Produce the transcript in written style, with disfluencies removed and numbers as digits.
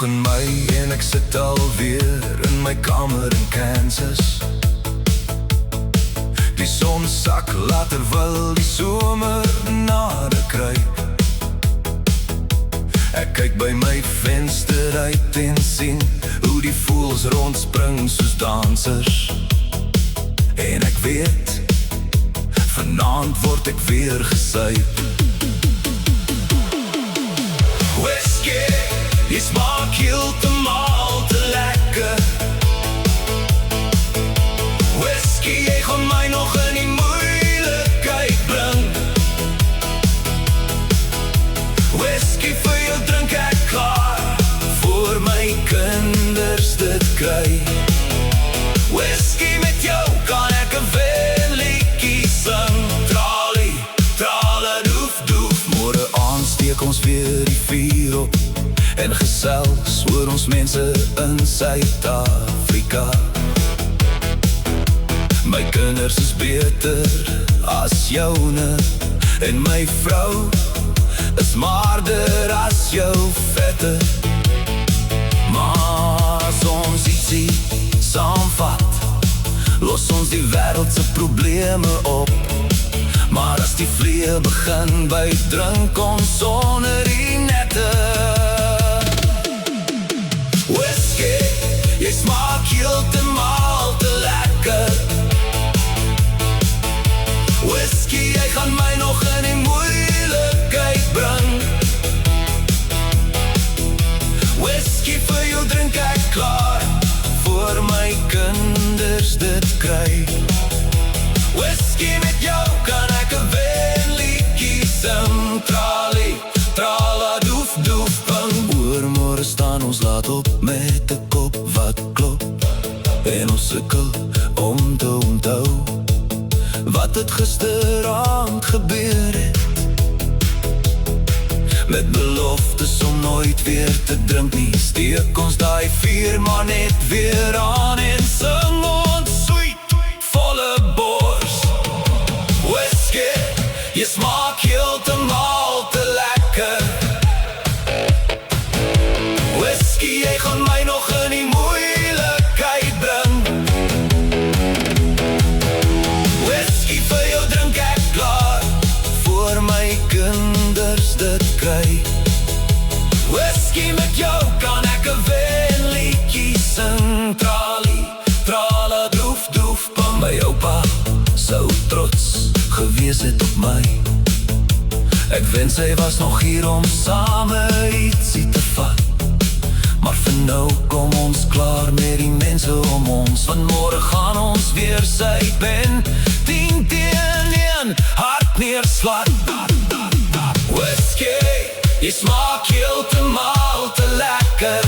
in Mei en ek sit alweer in my kamer in Kansas. Die son sak later wil die somer nader kruip. Ek kyk by my venster uit en sien hoe die voëls rondspring soos dansers. En ek weet, vanaand word ek weer gesuip. Whisky, die smaak heeltemal te lekker. Whisky, jy gaan my nog in die moeilikheid bring. Whisky vir jou drink ek klaar, voor my kinders dit kry. Whisky met jou kan ek 'n wenliedjie sing. Tralie, trale, doef, doef. Môre aand steek ons weer die vuur op en gesels oor ons mense in Suid-Afrika. My kinders is beter as joune en my vrou is maarder as jou vette. Maar as ons ietsie saamvat, los ons die wêreldse probleme op. Maar as die vlee begin by drink ons sonder die nette. Whisky, jy smaak heeltemal te lekker. Whisky, jy gaan my nog in die moeilikheid bring. Whisky vir jou drink ek klaar, voor my kinders dit kry. Whisky met jou kan ek 'n wenliedjie sing. Tralie, trala, doef, doef, bang. Oormôre staan ons laat op met 'n kop wat klop, en ons sukkel om te onthou wat het gisteraand gebeur het. Met beloftes om nooit weer te drink nie, steek ons daai vuur maar net weer aan en sing ons sweet, volle bors. Whisky, jy smaak heeltemal te lekker. Whisky, jy gaan my nog in die moeilikheid bring. Whisky vir jou drink ek klaar, voor my kinders dit kry. Whisky met jou kan ek 'n wenliedjie sing. Tralie, trala, doef, doef, bang. My oupa sou trots gewees het op my. Ek wens hy was nog hier om same ietsie te vat. Maar vir nou kom ons klaar met die mense om ons, want môre gaan ons weer suip en 10 teen 1 hart neerslaan. Whisky, jy smaak heeltemal te lekker.